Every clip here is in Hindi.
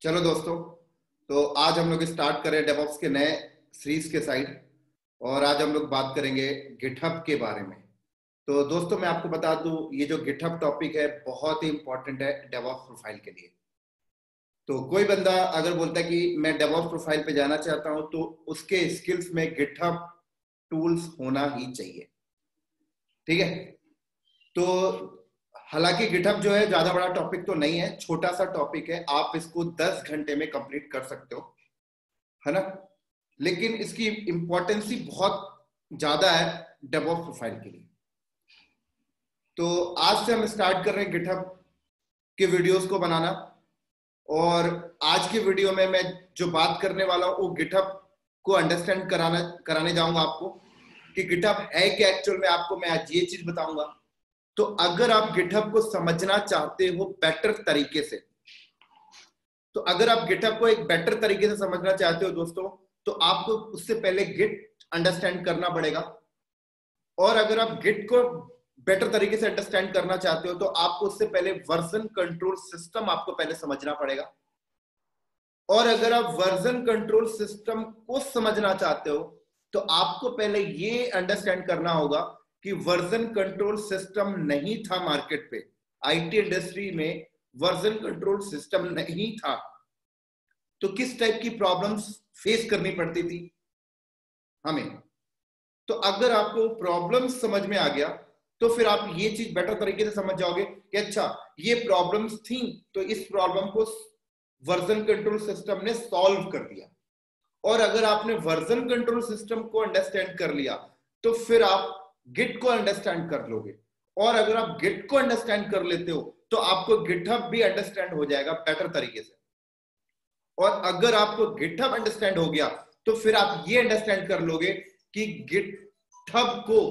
चलो दोस्तों, तो आज हम लोग स्टार्ट करें डेवऑप्स के नए सीरीज के साइड। और आज हम लोग बात करेंगे गिटहब के बारे में। तो दोस्तों मैं आपको बता दूं, ये जो गिटहब टॉपिक है बहुत ही इंपॉर्टेंट है डेवऑप्स प्रोफाइल के लिए। तो कोई बंदा अगर बोलता है कि मैं डेवऑप्स प्रोफाइल पे जाना चाहता हूं, तो उसके स्किल्स में गिटहब टूल्स होना ही चाहिए। ठीक है। तो हालांकि गिटहब जो है ज्यादा बड़ा टॉपिक तो नहीं है, छोटा सा टॉपिक है, आप इसको 10 घंटे में कंप्लीट कर सकते हो, है ना। लेकिन इसकी इंपॉर्टेंस ही बहुत ज्यादा है डेवऑप्स प्रोफाइल के लिए। तो आज से हम स्टार्ट कर रहे हैं गिटहब के वीडियोस को बनाना। और आज की वीडियो में मैं जो बात करने वाला हूं वो गिटहब को अंडरस्टैंड कराने जाऊंगा आपको कि गिटहब है क्या एक्चुअल में। आपको मैं आज ये चीज बताऊंगा। तो अगर आप गिटहब को समझना चाहते हो बेटर तरीके से, तो अगर आप गिटहब को एक बेटर तरीके से समझना चाहते हो दोस्तों, तो आपको उससे पहले गिट अंडरस्टैंड करना पड़ेगा। और अगर आप गिट को बेटर तरीके से अंडरस्टैंड करना चाहते हो, तो आपको उससे पहले वर्जन कंट्रोल सिस्टम आपको पहले समझना पड़ेगा। और अगर आप वर्जन कंट्रोल सिस्टम को समझना चाहते हो, तो आपको पहले ये अंडरस्टैंड करना होगा कि वर्जन कंट्रोल सिस्टम नहीं था मार्केट पे। आईटी इंडस्ट्री में वर्जन कंट्रोल सिस्टम नहीं था, तो किस टाइप की प्रॉब्लम्स फेस करनी पड़ती थी हमें। तो अगर आपको प्रॉब्लम्स समझ में आ गया, तो फिर आप ये चीज बेटर तरीके से समझ जाओगे कि अच्छा ये प्रॉब्लम्स थी, तो इस प्रॉब्लम को वर्जन कंट्रोल सिस्टम ने सॉल्व कर दिया। और अगर आपने वर्जन कंट्रोल सिस्टम को अंडरस्टैंड कर लिया, तो फिर आप गिट को अंडरस्टैंड कर लोगे। और अगर आप गिट को अंडरस्टैंड कर लेते हो, तो आपको गिटहब भी अंडरस्टैंड हो जाएगा बेटर तरीके से। और अगर आपको गिटहब अंडरस्टैंड हो गया, तो फिर आप ये अंडरस्टैंड कर लोगे कि गिटहब को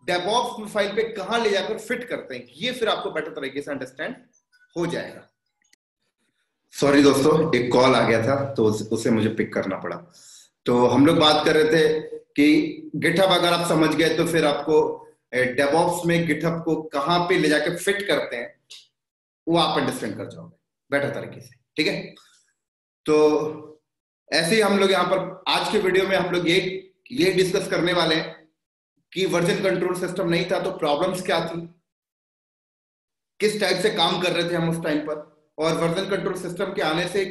डेवऑप्स प्रोफाइल पे कहां ले जाकर फिट करते हैं। ये फिर आपको बेटर तरीके से अंडरस्टैंड हो जाएगा। सॉरी दोस्तों, एक कॉल आ गया था तो उसे मुझे पिक करना पड़ा। तो हम लोग बात कर रहे थे कि गिटहब अगर आप समझ गए, तो फिर आपको डेवऑप्स में गिटहब को कहां पे ले जाकर फिट करते हैं वो आप अंडरस्टैंड कर जाओगे बेटर तरीके से। ठीक है। तो ऐसे ही हम लोग यहाँ पर आज के वीडियो में हम लोग ये डिस्कस करने वाले हैं कि वर्जन कंट्रोल सिस्टम नहीं था तो प्रॉब्लम्स क्या थी, किस टाइप से काम कर रहे थे हम उस टाइम पर, और वर्जन कंट्रोल सिस्टम के आने से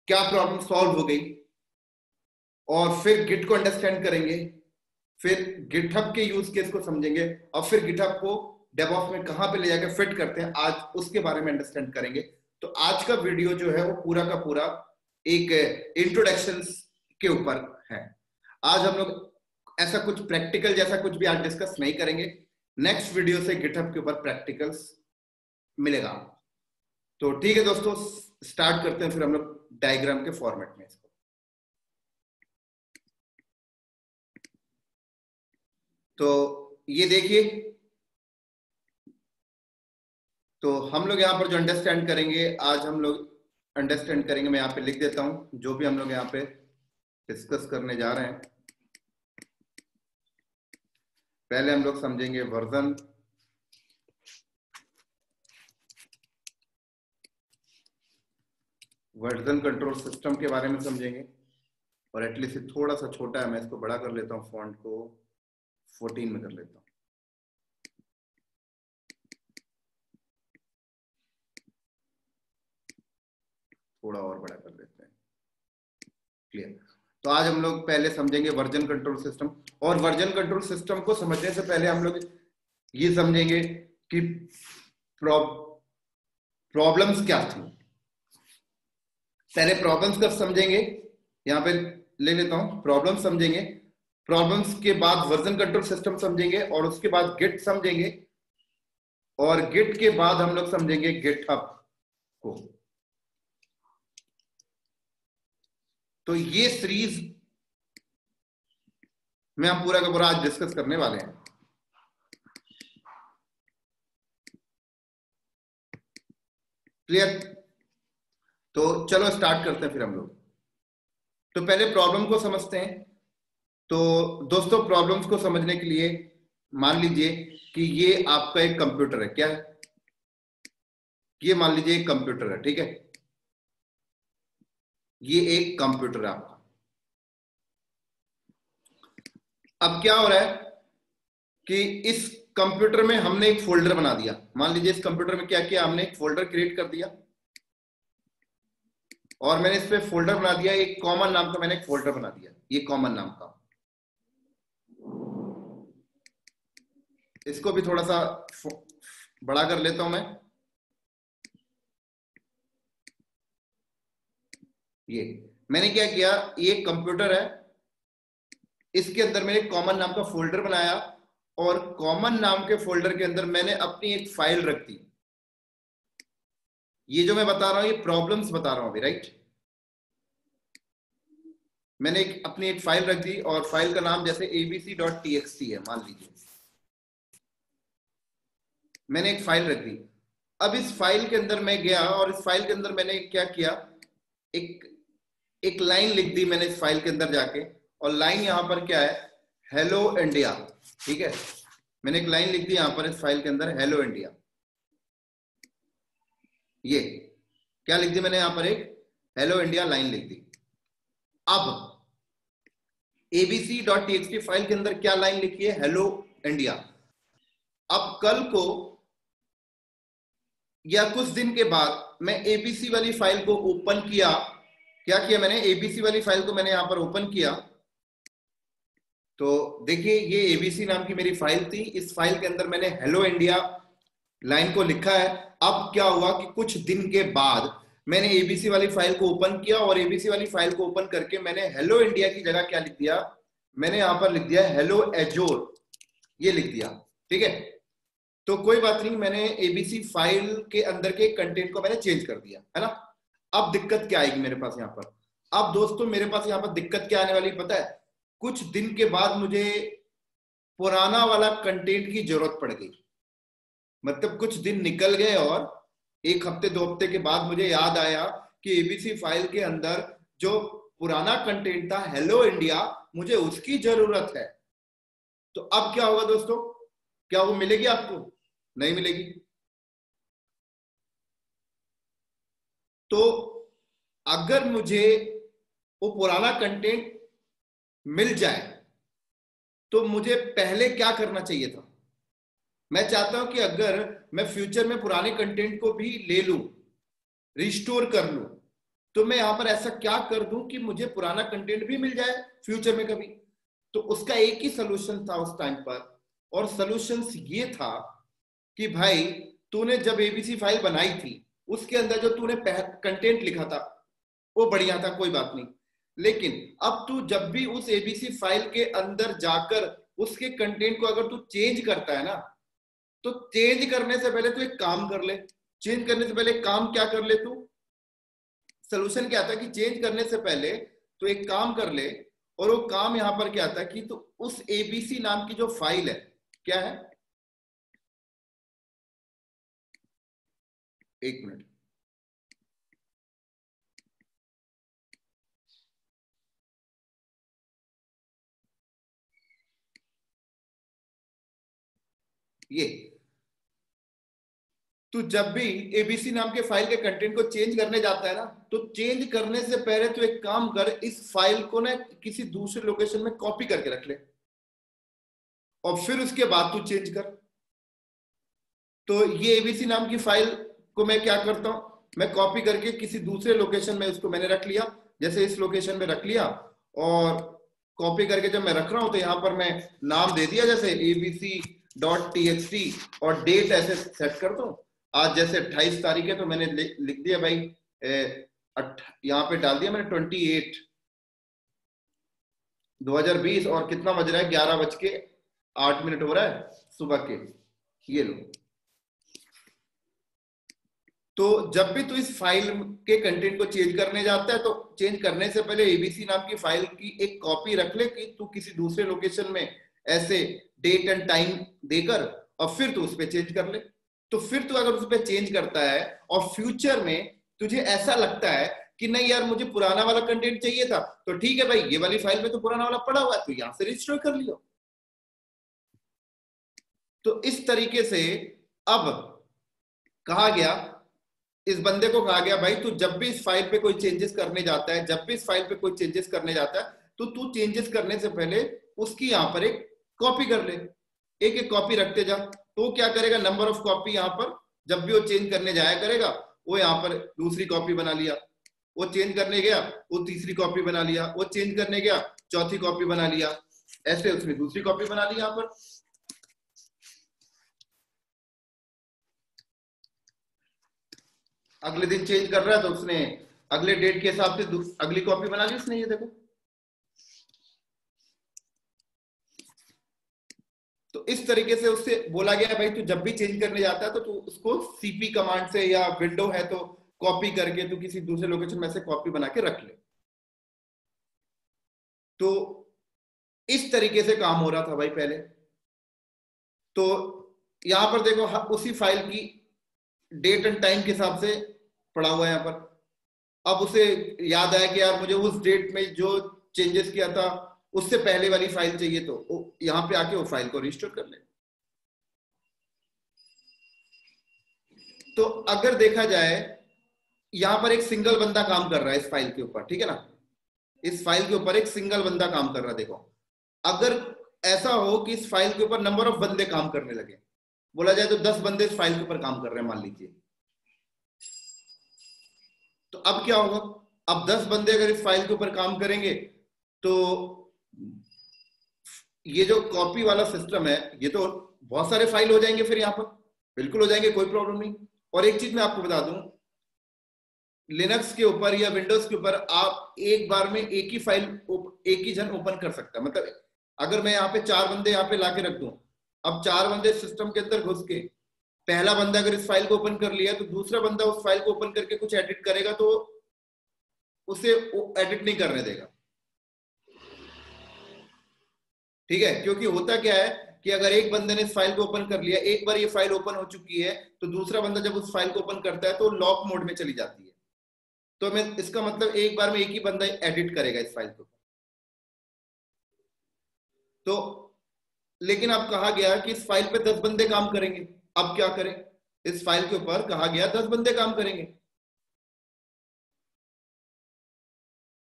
क्या प्रॉब्लम सॉल्व हो गई। और फिर गिट को अंडरस्टैंड करेंगे, फिर गिटहब के यूज केस को समझेंगे, और फिर गिटहब को डेवऑप्स में कहां पे ले जाकर फिट करते हैं, आज उसके बारे में अंडरस्टैंड करेंगे। तो आज का वीडियो जो है वो पूरा का पूरा एक इंट्रोडक्शन के ऊपर है। आज हम लोग ऐसा कुछ प्रैक्टिकल जैसा कुछ भी आज डिस्कस नहीं करेंगे। नेक्स्ट वीडियो से गिटहब के ऊपर प्रैक्टिकल्स मिलेगा। तो ठीक है दोस्तों, स्टार्ट करते हैं फिर हम लोग डायग्राम के फॉर्मेट में इसको। तो ये देखिए, तो हम लोग यहाँ पर जो अंडरस्टैंड करेंगे, आज हम लोग अंडरस्टैंड करेंगे, मैं यहाँ पे लिख देता हूं जो भी हम लोग यहाँ पे डिस्कस करने जा रहे हैं। पहले हम लोग समझेंगे वर्जन कंट्रोल सिस्टम के बारे में समझेंगे। और एटलीस्ट थोड़ा सा छोटा है, मैं इसको बड़ा कर लेता हूँ, फॉन्ट को 14 में कर लेता हूँ। थोड़ा और बड़ा कर देते हैं। क्लियर। तो आज हम लोग पहले समझेंगे वर्जन कंट्रोल सिस्टम। और वर्जन कंट्रोल सिस्टम को समझने से पहले हम लोग ये समझेंगे कि प्रॉब्लम्स क्या थी। पहले प्रॉब्लम्स का समझेंगे, यहाँ पे ले लेता हूं, प्रॉब्लम समझेंगे। प्रॉब्लम्स के बाद वर्जन कंट्रोल सिस्टम समझेंगे, और उसके बाद गिट समझेंगे, और गिट के बाद हम लोग समझेंगे गिटहब को। तो ये सीरीज में हम पूरा का पूरा आज डिस्कस करने वाले हैं। क्लियर। तो चलो स्टार्ट करते हैं फिर हम लोग। तो पहले प्रॉब्लम को समझते हैं। तो दोस्तों प्रॉब्लम्स को समझने के लिए मान लीजिए कि ये आपका एक कंप्यूटर है। क्या है ये? मान लीजिए एक कंप्यूटर है, ठीक है। ये एक कंप्यूटर है आपका। अब क्या हो रहा है कि इस कंप्यूटर में हमने एक फोल्डर बना दिया। मान लीजिए इस कंप्यूटर में क्या किया, हमने एक फोल्डर क्रिएट कर दिया और मैंने इस पे फोल्डर बना दिया, एक कॉमन नाम का मैंने एक फोल्डर बना दिया, ये कॉमन नाम का। इसको भी थोड़ा सा बड़ा कर लेता हूं मैं। ये मैंने क्या किया, ये कंप्यूटर है, इसके अंदर मैंने कॉमन नाम का फोल्डर बनाया और कॉमन नाम के फोल्डर के अंदर मैंने अपनी एक फाइल रख दी। ये जो मैं बता रहा हूं ये प्रॉब्लम्स बता रहा हूं अभी, राइट। मैंने अपनी एक फाइल रख दी और फाइल का नाम जैसे abc.txt है, मान लीजिए मैंने एक फाइल रख दी। अब इस फाइल के अंदर मैं गया और इस फाइल के अंदर मैंने क्या किया, एक एक लाइन लिख दी मैंने इस फाइल के अंदर जाके, और लाइन यहां पर क्या है, हेलो इंडिया। ठीक है, मैंने एक लाइन लिख दी यहां पर इस फाइल के अंदर, हेलो इंडिया। ये क्या लिख दी मैंने यहां पर, एक हेलो इंडिया लाइन लिख दी। अब abc.txt फाइल के अंदर क्या लाइन लिखी है, हेलो इंडिया। अब कल को या कुछ दिन के बाद मैं एबीसी वाली फाइल को ओपन किया, क्या किया मैंने, एबीसी वाली फाइल को मैंने यहां पर ओपन किया, तो देखिए ये एबीसी नाम की मेरी फाइल थी, इस फाइल के अंदर मैंने हेलो इंडिया लाइन को लिखा है। अब क्या हुआ कि कुछ दिन के बाद मैंने एबीसी वाली फाइल को ओपन किया और एबीसी वाली फाइल को ओपन करके मैंने हेलो इंडिया की जगह क्या लिख दिया, मैंने यहां पर लिख दिया हेलो एजोर, ये लिख दिया। ठीक है, तो कोई बात नहीं, मैंने एबीसी फाइल के अंदर के कंटेंट को मैंने चेंज कर दिया, है ना। अब दिक्कत क्या आएगी मेरे पास यहाँ पर, अब दोस्तों मेरे पास यहाँ पर दिक्कत क्या आने वाली पता है, कुछ दिन के बाद मुझे पुराना वाला कंटेंट की जरूरत पड़ गई। मतलब कुछ दिन निकल गए और एक हफ्ते दो हफ्ते के बाद मुझे याद आया कि एबीसी फाइल के अंदर जो पुराना कंटेंट था हेलो इंडिया, मुझे उसकी जरूरत है। तो अब क्या होगा दोस्तों, क्या वो मिलेगी आपको, नहीं मिलेगी। तो अगर मुझे वो पुराना कंटेंट मिल जाए तो मुझे पहले क्या करना चाहिए था, मैं चाहता हूं कि अगर मैं फ्यूचर में पुराने कंटेंट को भी ले लूं, रिस्टोर कर लूं, तो मैं यहां पर ऐसा क्या कर दूं कि मुझे पुराना कंटेंट भी मिल जाए फ्यूचर में कभी। तो उसका एक ही सोल्यूशन था उस टाइम पर, और सोल्यूशन ये था कि भाई तूने जब एबीसी फाइल बनाई थी उसके अंदर जो तूने कंटेंट लिखा था वो बढ़िया था, कोई बात नहीं, लेकिन अब तू जब भी उस एबीसी फाइल के अंदर जाकर उसके कंटेंट को अगर तू चेंज करता है ना, तो चेंज करने से पहले तू एक काम कर ले। चेंज करने से पहले एक काम क्या कर ले तू, सोल्यूशन क्या था कि चेंज करने से पहले तो एक काम कर ले, और वो काम यहां पर क्या था कि तो उस एबीसी नाम की जो फाइल है, क्या है, एक मिनट, ये तो जब भी एबीसी नाम के फाइल के कंटेंट को चेंज करने जाता है ना, तो चेंज करने से पहले तो एक काम कर, इस फाइल को ना किसी दूसरे लोकेशन में कॉपी करके रख ले और फिर उसके बाद तू चेंज कर। तो ये एबीसी नाम की फाइल को मैं क्या करता हूं, मैं कॉपी करके किसी दूसरे लोकेशन में उसको मैंने रख लिया, जैसे इस लोकेशन में रख लिया, और कॉपी करके जब मैं रख रहा हूं तो यहां पर मैं नाम दे दिया जैसे abc.txt और डेट ऐसे सेट कर दो। आज जैसे 28 तारीख है तो मैंने लिख दिया भाई, यहाँ पे डाल दिया मैंने 28/2020, और कितना बज रहा है, 11:08 हो रहा है सुबह के, ये लो। तो जब भी तू इस फाइल के कंटेंट को चेंज करने जाता है तो चेंज करने से पहले एबीसी नाम की फाइल की एक कॉपी रख ले कि तू किसी दूसरे लोकेशन में ऐसे डेट एंड टाइम देकर और फिर तू उस पर चेंज कर ले। तो फिर तू अगर उस पर चेंज करता है और फ्यूचर में तुझे ऐसा लगता है कि नहीं यार मुझे पुराना वाला कंटेंट चाहिए था, तो ठीक है भाई, ये वाली फाइल में तो पुराना वाला पड़ा हुआ है, तो यहां से रिस्टोर कर लियो। तो इस तरीके से अब कहा गया इस बंदे को कहा गया भाई तू जब भी इस फाइल पे कोई चेंजेस करने जाता है, जब भी इस फाइल पे कोई चेंजेस करने जाता है, तो तू चेंजेस करने से पहले उसकी यहाँ पर एक कॉपी कर ले, एक एक कॉपी रखते जा। तो क्या करेगा, नंबर ऑफ कॉपी यहाँ पर जब भी वो चेंज करने जाया करेगा, वो यहाँ पर दूसरी कॉपी बना लिया, वो चेंज करने गया वो तीसरी कॉपी बना लिया, वो चेंज करने गया चौथी कॉपी बना लिया, ऐसे उसने दूसरी कॉपी बना ली यहाँ पर। अगले दिन चेंज कर रहा है तो उसने अगले डेट के हिसाब से अगली कॉपी बना ली उसने, ये देखो। तो इस तरीके से उससे बोला गया भाई तू जब भी चेंज करने जाता है तो तू उसको सीपी कमांड से, या विंडो है तो कॉपी करके तू किसी दूसरे लोकेशन में से कॉपी बना के रख ले। तो इस तरीके से काम हो रहा था भाई पहले। तो यहां पर देखो उसी फाइल की डेट एंड टाइम के हिसाब से पड़ा हुआ है यहाँ पर। अब उसे याद आया कि यार मुझे उस डेट में जो चेंजेस किया था उससे पहले वाली फाइल चाहिए, तो यहाँ पे आके वो फाइल को रिस्टोर कर ले। तो अगर देखा जाए यहां पर एक सिंगल बंदा काम कर रहा है इस फाइल के ऊपर, ठीक है ना, इस फाइल के ऊपर एक सिंगल बंदा काम कर रहा है। देखो अगर ऐसा हो कि इस फाइल के ऊपर नंबर ऑफ बंदे काम करने लगे, बोला जाए तो 10 बंदे इस फाइल के ऊपर काम कर रहे हैं मान लीजिए, तो अब क्या होगा, अब 10 बंदे अगर इस फाइल के ऊपर काम करेंगे तो ये जो कॉपी वाला सिस्टम है ये तो बहुत सारे फाइल हो जाएंगे फिर यहाँ पर, बिल्कुल हो जाएंगे, कोई प्रॉब्लम नहीं। और एक चीज मैं आपको बता दूं, लिनक्स के ऊपर या विंडोज के ऊपर आप एक बार में एक ही फाइल एक ही जन ओपन कर सकता है। मतलब अगर मैं यहाँ पे 4 बंदे यहाँ पे लाके रख दूं, अब 4 बंदे सिस्टम के अंदर घुस के, पहला बंदा अगर इस फाइल को ओपन कर लिया तो दूसरा बंदा उस फाइल को ओपन करके कुछ एडिट करेगा तो उसे एडिट नहीं करने देगा, ठीक है। क्योंकि होता क्या है कि अगर एक बंदे ने इस फाइल को ओपन कर लिया, एक बार ये फाइल ओपन हो चुकी है, तो दूसरा बंदा जब उस फाइल को ओपन करता है तो लॉक मोड में चली जाती है। तो मैं इसका मतलब एक बार में एक ही बंदा एडिट करेगा इस फाइल को। तो लेकिन अब कहा गया कि इस फाइल पे 10 बंदे काम करेंगे, अब क्या करें, इस फाइल के ऊपर कहा गया 10 बंदे काम करेंगे।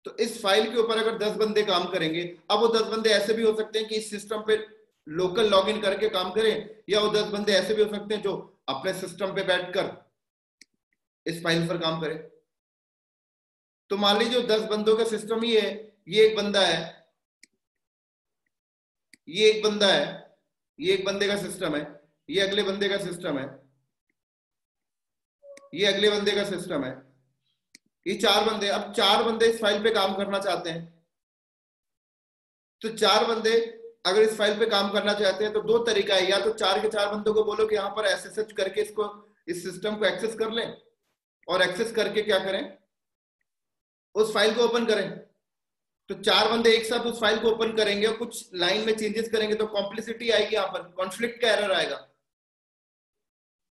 तो इस फाइल के ऊपर अगर 10 बंदे काम करेंगे, अब वो 10 बंदे ऐसे भी हो सकते हैं कि इस सिस्टम पे लोकल लॉगिन करके काम करें, या वो 10 बंदे ऐसे भी हो सकते हैं जो अपने सिस्टम पे बैठकर इस फाइल पर काम करें। तो मान लीजिए 10 बंदों का सिस्टम ही है, ये एक बंदा है, ये एक बंदा है, ये एक बंदे का सिस्टम है, ये अगले बंदे का सिस्टम है, ये अगले बंदे का सिस्टम है, ये 4 बंदे। अब 4 बंदे इस फाइल पे काम करना चाहते हैं, तो 4 बंदे अगर इस फाइल पे काम करना चाहते हैं तो 2 तरीका है, या तो 4 के 4 बंदों को बोलो कि यहाँ पर एसएसएच करके इसको, इस सिस्टम को एक्सेस कर लें, और एक्सेस करके क्या करें, उस फाइल को ओपन करें। तो 4 बंदे एक साथ उस फाइल को ओपन करेंगे और कुछ लाइन में चेंजेस करेंगे तो कॉम्प्लेक्सिटी आएगी, यहाँ पर कॉन्फ्लिक्ट का एरर आएगा।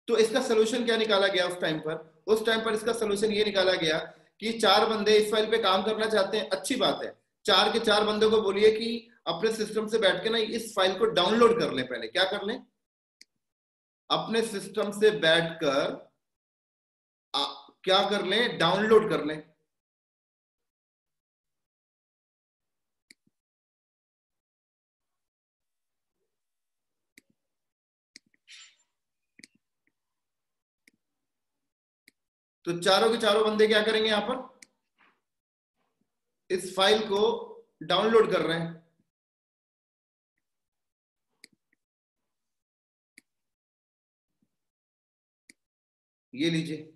तो इसका सोल्यूशन क्या निकाला गया उस टाइम पर, उस टाइम पर इसका सोल्यूशन ये निकाला गया कि 4 बंदे इस फाइल पे काम करना चाहते हैं, अच्छी बात है, 4 के 4 बंदों को बोलिए कि अपने सिस्टम से बैठ के ना इस फाइल को डाउनलोड कर लें। पहले क्या कर लें, अपने सिस्टम से बैठकर क्या कर लें, डाउनलोड कर लें। तो चारों के चारों बंदे क्या करेंगे, यहां पर इस फाइल को डाउनलोड कर रहे हैं। ये लीजिए,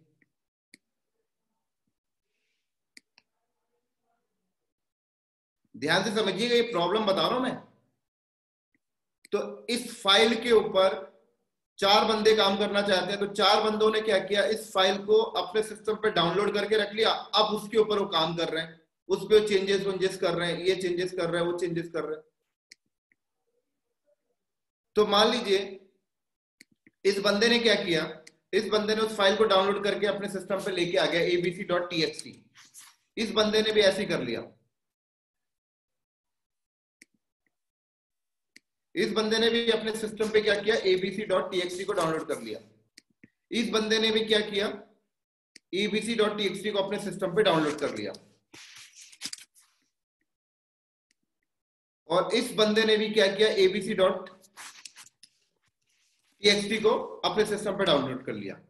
ध्यान से समझिएगा, ये प्रॉब्लम बता रहा हूं मैं। तो इस फाइल के ऊपर 4 बंदे काम करना चाहते हैं, तो 4 बंदों ने क्या किया, इस फाइल को अपने सिस्टम पे डाउनलोड करके रख लिया। अब उसके ऊपर वो काम कर रहे हैं, उस पर चेंजेस वंजेस कर रहे हैं, ये चेंजेस कर रहे हैं, वो चेंजेस कर रहे हैं। तो मान लीजिए इस बंदे ने क्या किया, इस बंदे ने उस फाइल को डाउनलोड करके अपने सिस्टम पे लेके आ गया abc.txt। इस बंदे ने भी ऐसे ही कर लिया, इस बंदे ने भी अपने सिस्टम पे क्या किया, abc.txt को डाउनलोड कर लिया। इस बंदे ने भी क्या किया, abc.txt को अपने सिस्टम पे डाउनलोड कर लिया, और इस बंदे ने भी क्या किया, abc.txt को अपने सिस्टम पे डाउनलोड कर लिया।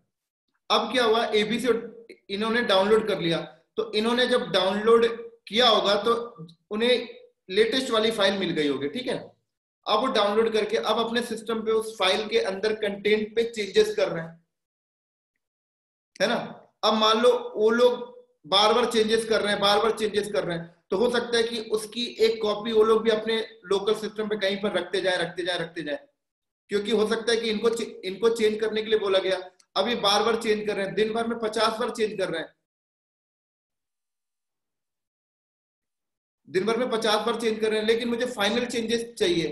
अब क्या हुआ, एबीसी इन्होंने डाउनलोड कर लिया, तो इन्होंने जब डाउनलोड किया होगा तो उन्हें लेटेस्ट वाली फाइल मिल गई होगी, ठीक है। अब वो डाउनलोड करके अब अपने सिस्टम पे उस फाइल के अंदर कंटेंट पे चेंजेस कर रहे हैं, है ना। अब मान लो वो लोग बार बार चेंजेस कर रहे हैं, बार बार चेंजेस कर रहे हैं, तो हो सकता है कि उसकी एक कॉपी वो लोग भी अपने लोकल सिस्टम पे कहीं पर रखते जाए, क्योंकि हो सकता है कि इनको चेंज करने के लिए बोला गया। अब ये बार बार चेंज कर रहे हैं, दिन भर में 50 बार चेंज कर रहे हैं, दिन भर में 50 बार चेंज कर रहे हैं, लेकिन मुझे फाइनल चेंजेस चाहिए।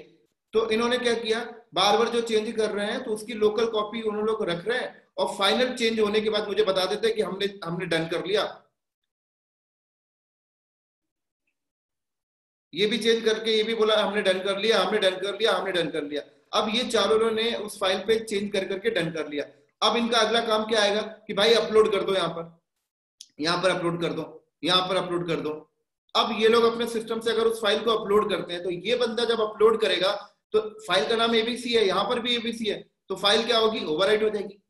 तो इन्होंने क्या किया, बार बार जो चेंज कर रहे हैं तो उसकी लोकल कॉपी उन लोग रख रहे हैं, और फाइनल चेंज होने के बाद मुझे बता देते हैं कि हमने डन कर लिया। ये भी चेंज करके ये भी बोला हमने डन कर लिया, हमने डन कर लिया, हमने डन कर लिया। अब ये चारों ने उस फाइल पे चेंज कर करके डन कर लिया। अब इनका अगला काम क्या आएगा कि भाई अपलोड कर दो, यहाँ पर अपलोड कर दो, यहाँ पर अपलोड कर दो। अब ये लोग अपने सिस्टम से अगर उस फाइल को अपलोड करते हैं, तो ये बंदा जब अपलोड करेगा तो फाइल का नाम एबीसी है, यहाँ पर भी एबीसी है, तो फाइल क्या होगी, ओवरराइट हो जाएगी,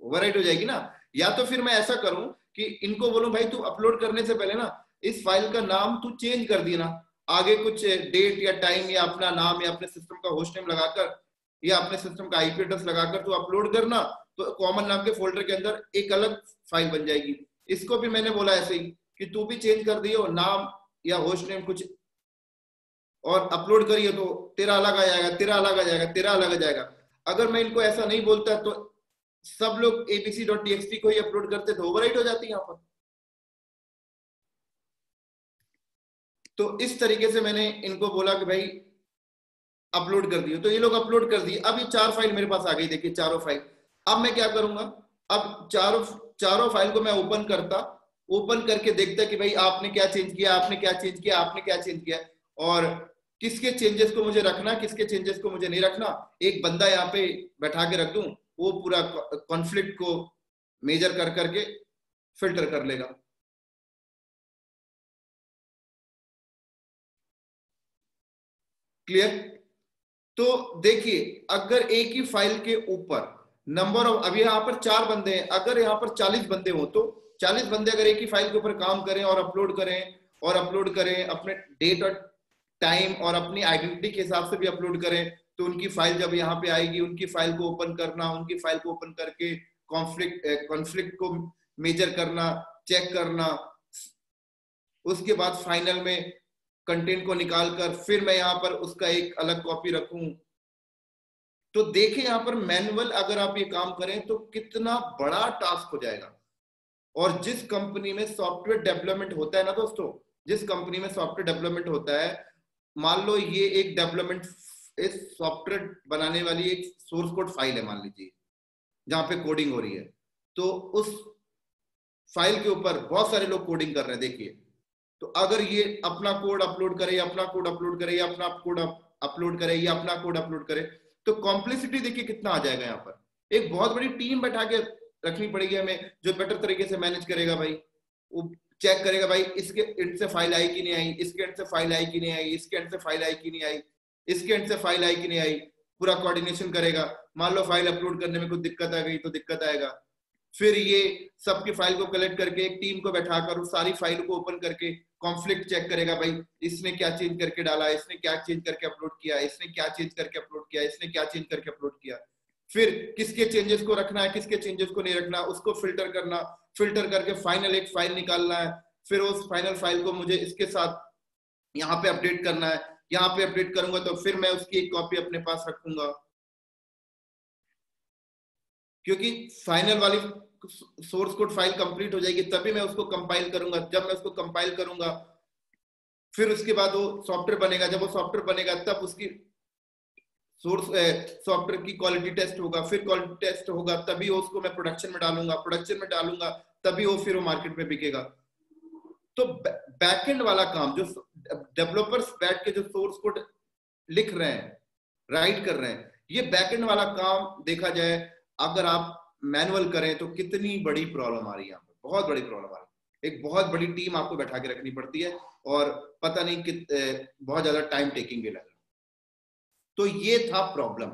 ओवरराइट हो जाएगी ना। या तो फिर मैं ऐसा करूं कि इनको बोलूं भाई तू अपलोड करने से पहले ना इस फाइल का नाम तू चेंज कर देना, आगे कुछ डेट या टाइम या अपना नाम या अपने सिस्टम का होस्ट नेम लगाकर या अपने सिस्टम का आईपी एड्रेस लगाकर तू अपलोड करना, तो कॉमन नाम के फोल्डर के अंदर एक अलग फाइल बन जाएगी। इसको भी मैंने बोला ऐसे ही कि तू भी चेंज कर दियो नाम या होस्ट नेम कुछ, और अपलोड करिए तो तेरा अलग आ जाएगा, तेरा अलग आ जाएगा, तेरा अलग आ जाएगा। अगर मैं इनको ऐसा नहीं बोलता तो सब लोग abc.txt को ही अपलोड करते थे, ओवरराइट हो जाती है यहाँ पर। तो इस तरीके से मैंने इनको बोला कि भाई अपलोड कर दियो, तो ये लोग अपलोड कर दिए। अब ये 4 फाइल मेरे पास आ गई, देखिए चारों फाइल। अब मैं क्या करूंगा, अब चारों फाइल को मैं ओपन करके देखता कि भाई आपने क्या चेंज किया, आपने क्या चेंज किया, आपने क्या चेंज किया, और किसके चेंजेस को मुझे रखना, किसके चेंजेस को मुझे नहीं रखना। एक बंदा यहाँ पे बैठा के रख दूं, वो पूरा कॉन्फ्लिक्ट को मेजर कर करके फिल्टर कर लेगा। क्लियर। तो देखिए अगर एक ही फाइल के ऊपर नंबर ऑफ, अभी यहाँ पर 4 बंदे हैं, अगर यहाँ पर 40 बंदे हो तो 40 बंदे अगर एक ही फाइल के ऊपर काम करें और अपलोड करें अपने डेट और टाइम और अपनी आइडेंटिटी के हिसाब से भी अपलोड करें, तो उनकी फाइल जब यहाँ पे आएगी, उनकी फाइल को ओपन करना, उनकी फाइल को ओपन करके कॉन्फ्लिक्ट को मेजर करना, चेक करना, उसके बाद फाइनल में कंटेंट को निकालकर फिर मैं यहाँ पर उसका एक अलग कॉपी रखूं। तो देखिए यहाँ पर मैनुअल अगर आप ये काम करें तो कितना बड़ा टास्क हो जाएगा। और जिस कंपनी में सॉफ्टवेयर डेवलपमेंट होता है ना दोस्तों, जिस कंपनी में सॉफ्टवेयर डेवलपमेंट होता है, मान लो ये एक डेवलपमेंट इस सॉफ्टवेयर बनाने वाली एक सोर्स कोड फाइल है, मान लीजिए जहां पे कोडिंग हो रही है, तो उस फाइल के ऊपर बहुत सारे लोग कोडिंग कर रहे हैं। देखिए तो अगर ये अपना कोड अपलोड करे, अपना कोड अपलोड करे, या अपना कोड अपलोड करे, या अपना कोड अपलोड करे, तो कॉम्प्लेक्सिटी देखिए कितना आ जाएगा। यहाँ पर एक बहुत बड़ी टीम बैठा के रखनी पड़ेगी हमें, जो बेटर तरीके से मैनेज करेगा भाई, वो चेक करेगा भाई इसके एंड से फाइल आई कि नहीं आई, इसके एंड से फाइल आई कि नहीं आई, इसके एंड से फाइल आई कि नहीं आई, इसके एंड से फाइल आई कि नहीं आई, पूरा कोऑर्डिनेशन करेगा। मान लो फाइल अपलोड करने में कुछ दिक्कत आ गई तो दिक्कत आएगा, फिर ये सबकी फाइल को कलेक्ट करके एक टीम को बैठाकर उस सारी फाइल को ओपन करके कॉन्फ्लिक्ट चेक करेगा, भाई इसने क्या चेंज करके डाला, इसने क्या चेंज करके अपलोड किया, इसने क्या चेंज करके अपलोड किया, इसने क्या चेंज करके अपलोड किया, फिर किसके चेंजेस को रखना है, किसके चेंजेस को नहीं रखना, उसको फिल्टर करना, फिल्टर करके फाइनल एक फाइल निकालना है, फिर उस फाइनल फाइल को मुझे इसके साथ यहाँ पे अपडेट करना है, यहाँ पे अपडेट करूंगा तो फिर मैं उसकी एक कॉपी अपने पास रखूंगा, क्योंकि फाइनल वाली सोर्स कोड फाइल कंप्लीट हो जाएगी तभी मैं उसको कंपाइल करूंगा। जब मैं उसको कंपाइल करूंगा फिर उसके बाद वो सॉफ्टवेयर बनेगा, जब वो सॉफ्टवेयर बनेगा तब उसकी सोर्स सॉफ्टवेयर की क्वालिटी टेस्ट होगा, फिर क्वालिटी टेस्ट होगा तभी उसको मैं प्रोडक्शन में डालूंगा, तभी वो फिर वो मार्केट में बिकेगा। तो बैकएंड वाला काम जो डेवलपर्स बैठ के जो सोर्स कोड लिख रहे हैं, राइट कर रहे हैं, ये बैकएंड वाला काम देखा जाए अगर आप मैनुअल करें तो कितनी बड़ी प्रॉब्लम आ रही है यहाँ पर, बहुत बड़ी प्रॉब्लम आ रही है। एक बहुत बड़ी टीम आपको बैठा के रखनी पड़ती है और पता नहीं बहुत ज्यादा टाइम टेकिंग भी लगा। तो ये था प्रॉब्लम।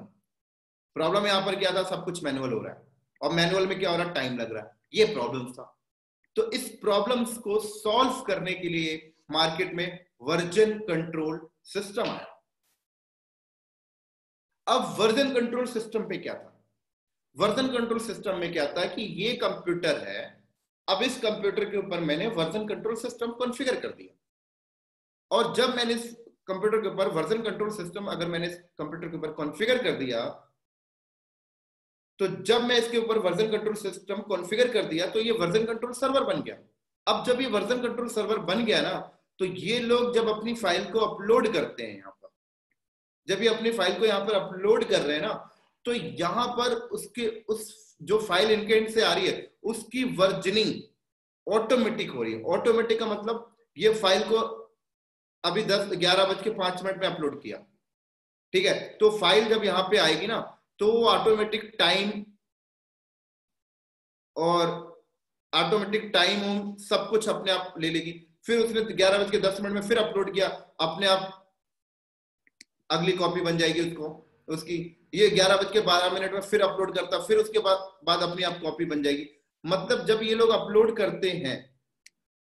प्रॉब्लम यहाँ पर क्या था, सब कुछ मैनुअल हो रहा है और मैनुअल में क्या हो रहा है, टाइम लग रहा है, ये प्रॉब्लम था। तो इस प्रॉब्लम्स को सॉल्व करने के लिए मार्केट में वर्जन कंट्रोल सिस्टम आया। अब वर्जन कंट्रोल सिस्टम पे क्या था, वर्जन कंट्रोल सिस्टम में क्या था कि ये कंप्यूटर है, अब इस कंप्यूटर के ऊपर मैंने वर्जन कंट्रोल सिस्टम कॉन्फ़िगर कर दिया। और जब मैंने इस कंप्यूटर के ऊपर वर्जन कंट्रोल सिस्टम अगर मैंने इस कंप्यूटर के ऊपर कॉन्फ़िगर कर दिया, तो जब मैं इसके ऊपर वर्जन कंट्रोल सिस्टम कॉन्फ़िगर कर दिया तो ये वर्जन कंट्रोल सर्वर बन गया। अब जब ये वर्जन कंट्रोल सर्वर बन गया ना, तो ये लोग जब अपनी फाइल को अपलोड करते हैं यहाँ पर, जब ये अपनी फाइल को यहाँ पर अपलोड कर रहे हैं ना, तो यहाँ पर उसके उस जो फाइल इनके एंड से आ रही है उसकी वर्जनिंग ऑटोमेटिक हो रही है। ऑटोमेटिक का मतलब ये फाइल को अभी 11:05 में अपलोड किया, ठीक है, तो फाइल जब यहाँ पे आएगी ना तो वो ऑटोमेटिक टाइम और ऑटोमेटिक टाइम सब कुछ अपने आप ले लेगी। फिर उसने 11:10 में फिर अपलोड किया, अपने आप अगली कॉपी बन जाएगी उसकी। ये 11:12 में फिर अपलोड करता, फिर उसके बाद अपनी आप कॉपी बन जाएगी। मतलब जब ये लोग अपलोड करते हैं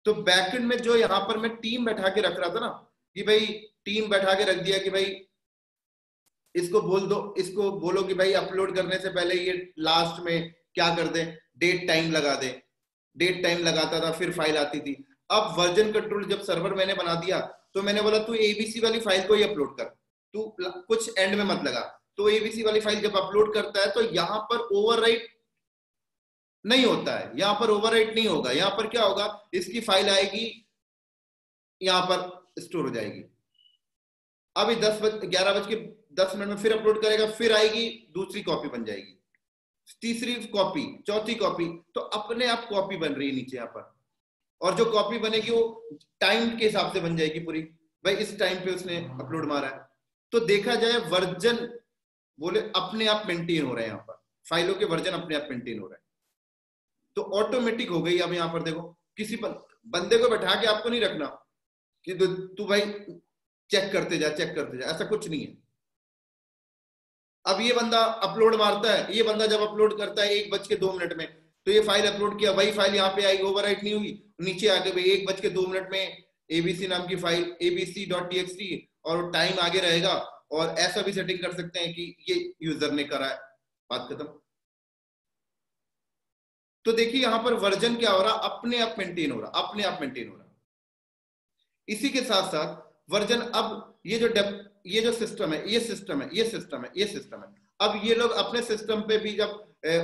तो बैकएंड में जो यहाँ पर मैं टीम बैठा के रख रहा था ना, कि भाई टीम बैठा के रख दिया कि भाई इसको बोल दो, इसको बोलो कि भाई अपलोड करने से पहले ये लास्ट में क्या कर दे, डेट टाइम लगा दे। डेट टाइम लगाता था, फिर फाइल आती थी। अब वर्जन कंट्रोल जब सर्वर मैंने बना दिया तो मैंने बोला तू एबीसी वाली फाइल को ही अपलोड कर, तू कुछ एंड में मत लगा। तो एबीसी वाली फाइल जब अपलोड करता है तो यहाँ पर ओवरराइट नहीं होता है, यहाँ पर ओवरराइट नहीं होगा। यहाँ पर क्या होगा, इसकी फाइल आएगी, यहाँ पर स्टोर हो जाएगी। अभी 11:10 में फिर अपलोड करेगा, फिर आएगी, दूसरी कॉपी बन जाएगी, तीसरी कॉपी, चौथी कॉपी, तो अपने आप कॉपी बन रही है नीचे यहाँ पर। और जो कॉपी बनेगी वो टाइम के हिसाब से बन जाएगी पूरी, भाई इस टाइम पे उसने अपलोड मारा है। तो देखा जाए वर्जन बोले अपने आप मेंटेन हो रहे हैं यहाँ पर, फाइलों के वर्जन अपने आप मेंटेन हो रहे हैं। तो ऑटोमेटिक हो गई। अब यहाँ पर देखो, किसी बंदे को बैठा के आपको नहीं रखना कि तू भाई चेक करते जा, ऐसा कुछ नहीं है। अब ये बंदा अपलोड मारता है, ये बंदा जब अपलोड करता है 1:02 में, तो ये फाइल अपलोड किया, वही फाइल यहाँ पे आएगी, ओवरराइट नहीं हुई, नीचे आके भाई 1:02 में एबीसी नाम की फाइल abc.txt और टाइम आगे रहेगा। और ऐसा भी सेटिंग कर सकते हैं कि ये यूजर ने करा है, बात खत्म। तो देखिए यहाँ पर वर्जन क्या हो रहा, अपने आप मेंटेन हो रहा, अपने आप मेंटेन हो रहा। इसी के साथ साथ वर्जन, अब ये जो सिस्टम है, ये सिस्टम है। अब ये लोग अपने सिस्टम पे भी जब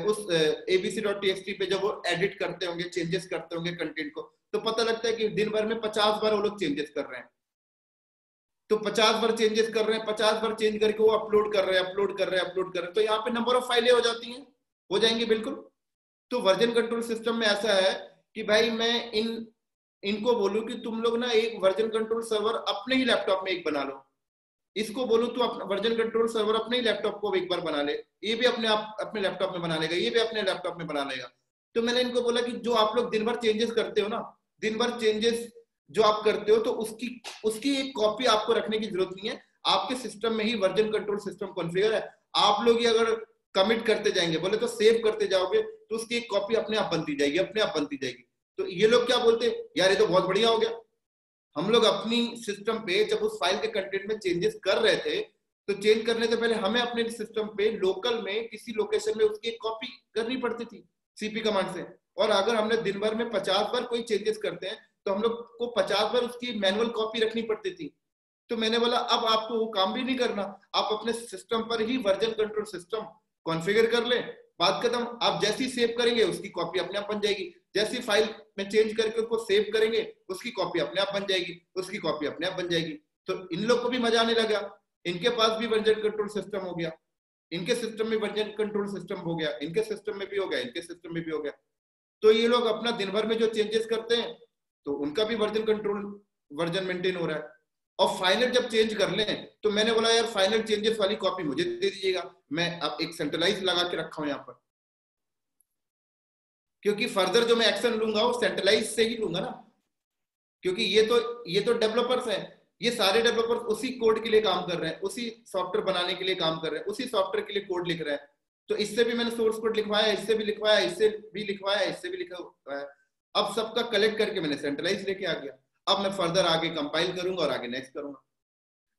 उस abc.txt पे जब वो एडिट करते होंगे, चेंजेस करते होंगे कंटेंट को, तो पता लगता है कि दिन भर में 50 बार वो लोग चेंजेस कर रहे हैं। तो 50 बार चेंजेस कर रहे हैं, 50 बार चेंज करके वो अपलोड कर रहे हैं। तो यहाँ पे नंबर ऑफ फाइलें हो जाती हैं, हो जाएंगी बिल्कुल। तो वर्जन कंट्रोल सिस्टम में ऐसा है कि भाई मैं इनको बोलूं कि तुम लोग ना एक वर्जन कंट्रोल सर्वर अपने ही लैपटॉप में एक बना लो, इसको बोलूं तो अपना वर्जन कंट्रोल सर्वर अपने ही लैपटॉप को एक बार बना ले, ये भी अपने लैपटॉप में बना लेगा, ये भी अपने लैपटॉप में बना लेगा। तो मैंने इनको बोला कि जो आप लोग दिन भर चेंजेस करते हो ना, दिन भर चेंजेस जो आप करते हो, तो उसकी एक कॉपी आपको रखने की जरूरत नहीं है, आपके सिस्टम में ही वर्जन कंट्रोल सिस्टम कॉन्फ़िगर है। आप लोग ये अगर कमिट करते जाएंगे, बोले तो सेव करते जाओगे, तो उसकी एक कॉपी अपने आप बनती जाएगी। तो ये लोग क्या बोलते, यार ये तो बहुत बढ़िया हो गया। हम लोग अपनी सिस्टम पे जब उस फाइल के कंटेंट में चेंजेस कर रहे थे, तो चेंज करने से पहले हमें अपने सिस्टम पे लोकल में किसी लोकेशन में उसकी कॉपी करनी पड़ती थी सीपी कमांड से। और अगर हमने दिन भर में 50 बार कोई चेंजेस करते हैं तो हम लोग को 50 बार उसकी मैनुअल कॉपी रखनी पड़ती थी। तो मैंने बोला अब आपको वो काम भी नहीं करना, आप अपने सिस्टम पर ही वर्जन कंट्रोल सिस्टम कॉन्फ़िगर कर ले, बात खत्म। आप जैसी सेव करेंगे उसकी कॉपी अपने आप बन जाएगी, जैसी फाइल में चेंज करके उसको सेव करेंगे उसकी कॉपी अपने आप बन जाएगी, तो इन लोग को भी मजा आने लगा, इनके पास भी वर्जन कंट्रोल सिस्टम हो गया, इनके सिस्टम में वर्जन कंट्रोल सिस्टम हो गया, इनके सिस्टम में भी हो गया, इनके सिस्टम में भी हो गया। तो ये लोग अपना दिन भर में जो चेंजेस करते हैं तो उनका भी वर्जन मेंटेन हो रहा है। और फाइनल जब चेंज कर लें तो मैंने बोला यार फाइनल चेंजेस वाली कॉपी मुझे दे दीजिएगा, मैं अब एक सेंट्रलाइज लगा के रखा हूं यहाँ पर। क्योंकि फर्दर जो मैं एक्शन लूंगा वो सेंट्रलाइज से ही लूंगा ना, क्योंकि ये तो डेवलपर्स हैं, ये सारे डेवलपर्स उसी कोड के लिए काम कर रहे हैं, उसी सॉफ्टवेयर बनाने के लिए काम कर रहे हैं, उसी सॉफ्टवेयर के लिए कोड लिख रहे हैं। तो इससे भी मैंने सोर्स कोड लिखवाया, इससे भी लिखवाया, इससे भी लिखवाया, इससे भी लिखवाया। अब सबका कलेक्ट करके मैंने सेंट्रलाइज लेके आ गया। अब मैं फर्दर आगे कंपाइल करूंगा और आगे नेक्स्ट करूंगा।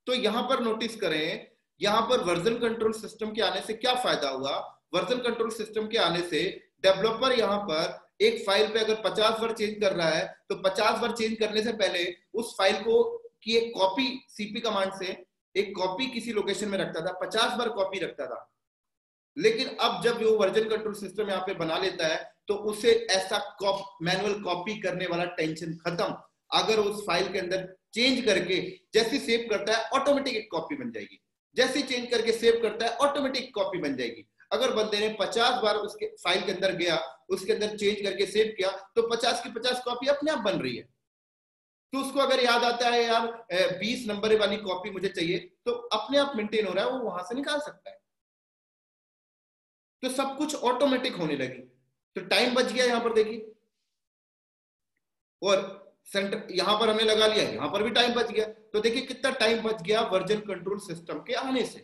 तो यहां पर नोटिस करें, यहां पर वर्जन कंट्रोल सिस्टम के आने से क्या फायदा हुआ। वर्जन कंट्रोल सिस्टम के आने से डेवलपर यहां पर एक फाइल पे अगर 50 बार चेंज कर रहा है तो 50 बार चेंज करने से पहले उस फाइल को की एक कॉपी सीपी कमांड से एक कॉपी किसी लोकेशन में रखता था, 50 बार कॉपी रखता था। लेकिन अब जब वो वर्जन कंट्रोल सिस्टम यहाँ पे बना लेता है तो उसे ऐसा मैनुअल कॉपी करने वाला टेंशन खत्म। अगर उस फाइल के अंदर चेंज करके जैसे सेव करता है ऑटोमेटिक एक कॉपी बन जाएगी, जैसे चेंज करके सेव करता है ऑटोमेटिक कॉपी बन जाएगी। अगर बंदे ने 50 बार उसके फाइल के अंदर गया, उसके अंदर चेंज करके सेव किया तो 50 की 50 कॉपी अपने आप बन रही है। तो उसको अगर याद आता है यार 20 नंबर वाली कॉपी मुझे चाहिए, तो अपने आप मेंटेन हो रहा है, वो वहां से निकाल सकता है। तो सब कुछ ऑटोमेटिक होने लगी, तो टाइम बच गया यहां पर देखिए। और सेंटर यहां पर हमने लगा लिया, यहां पर भी टाइम बच गया। तो देखिए कितना टाइम बच गया वर्जन कंट्रोल सिस्टम के आने से।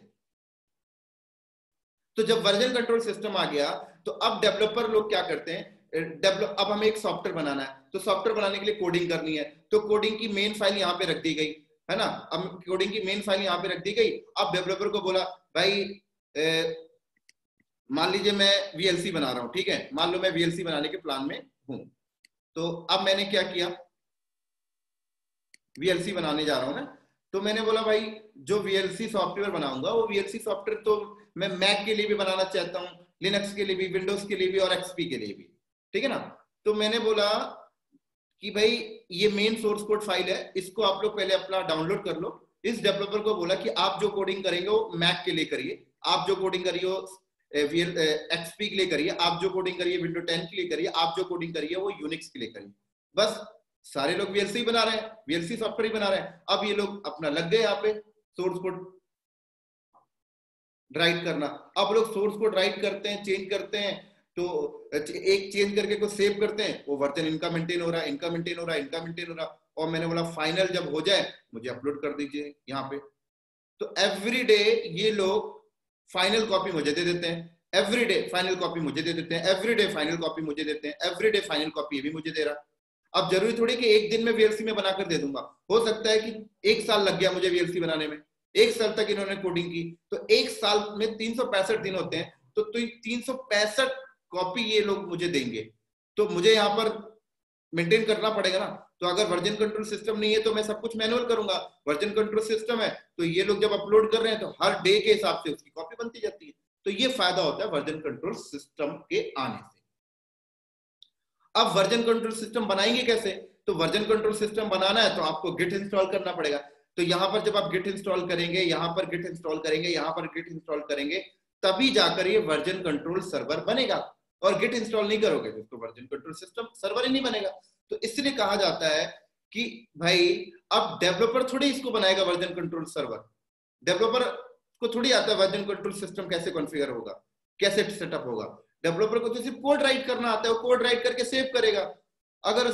तो जब वर्जन कंट्रोल सिस्टम आ गया तो अब डेवलपर लोग क्या करते हैं, अब हमें एक सॉफ्टवेयर बनाना है, तो सॉफ्टवेयर बनाने के लिए कोडिंग करनी है, तो कोडिंग की मेन फाइल यहाँ पे रख दी गई है ना। अब कोडिंग की मेन फाइल यहाँ पे रख दी गई। अब डेवलपर को बोला भाई मान लीजिए मैं वीएलसी बना रहा हूँ, ठीक है, मान लो मैं वीएलसी बनाने के प्लान में हूँ। तो अब मैंने क्या किया, वीएलसी बनाने जा रहा हूँ ना, तो मैंने बोला भाई जो वीएलसी सॉफ्टवेयर बनाऊंगा वो वीएलसी सॉफ्टवेयर तो मैं मैक के लिए भी बनाना चाहता हूँ, लिनक्स के लिए भी, विंडोज के लिए भी और एक्सपी के लिए भी, ठीक है ना। तो मैंने बोला कि भाई ये मेन सोर्स कोड फाइल है, इसको आप लोग पहले अपना डाउनलोड कर लो। इस डेवलपर को बोला कि आप जो कोडिंग करेंगे वो मैक के लिए करिए, आप जो कोडिंग करिए वो एक्सपी के लिए करिए, आप जो कोडिंग करिए विंडो 10 के लिए करिए, आप जो कोडिंग करिए वो यूनिक्स के लिए करिए। बस सारे लोग वीएलसी बना रहे हैं, वीएलसी सॉफ्टवेयर ही बना रहे हैं। अब ये लोग अपना लग गए यहाँ पे सोर्स कोड राइट करना। अब लोग सोर्स कोड राइट करते हैं, चेंज करते हैं, तो एक चेंज करके को सेव करते हैं, वो वर्जन इनका मेंटेन हो रहा है, इनका मेंटेन हो रहा है, इनका मेंटेन हो रहा है। और मैंने बोला फाइनल जब हो जाए मुझे अपलोड कर दीजिए यहाँ पे। तो एवरी डे ये लोग फाइनल कॉपी मुझे दे देते हैं, एवरी डे फाइनल कॉपी मुझे दे देते हैं, एवरी डे फाइनल कॉपी मुझे देते हैं, एवरी डे फाइनल कॉपी ये भी मुझे दे रहा। अब जरूरी थोड़ी कि एक दिन में वीएलसी में बनाकर दे दूंगा, हो सकता है कि 1 साल लग गया मुझे वीएलसी बनाने में, 1 साल तक इन्होंने कोडिंग की, तो 1 साल में 365 दिन होते हैं, तो 365 कॉपी ये लोग मुझे देंगे, तो मुझे यहाँ पर मेंटेन करना पड़ेगा ना। तो अगर वर्जन कंट्रोल सिस्टम नहीं है तो मैं सब कुछ मैनुअल करूंगा, वर्जन कंट्रोल सिस्टम है तो ये लोग जब अपलोड कर रहे हैं तो हर डे के हिसाब से उसकी कॉपी बनती जाती है। तो ये फायदा होता है वर्जन कंट्रोल सिस्टम के आने से। अब वर्जन कंट्रोल सिस्टम बनाएंगे कैसे, तो वर्जन कंट्रोल सिस्टम बनाना है तो आपको गिट इंस्टॉल करना पड़ेगा। तो यहां पर जब आप गिट इंस्टॉल करेंगे, यहां पर गिट इंस्टॉल करेंगे, यहां पर गिट इंस्टॉल करेंगे, तभी जाकर ये वर्जन कंट्रोल सर्वर बनेगा। और गिट इंस्टॉल नहीं करोगे तो वर्जन कंट्रोल सिस्टम सर्वर ही नहीं बनेगा। तो इसलिए कहा जाता है कि भाई अब डेवलपर थोड़ी इसको बनाएगा वर्जन कंट्रोल सर्वर, डेवलपर को थोड़ी आता है वर्जन कंट्रोल सिस्टम कैसे कॉन्फ़िगर होगा, कैसे सेटअप होगा। डेवलपर को तो सिर्फ कोड राइट करना आता है, वो कोड राइट करके सेव करेगा। अगर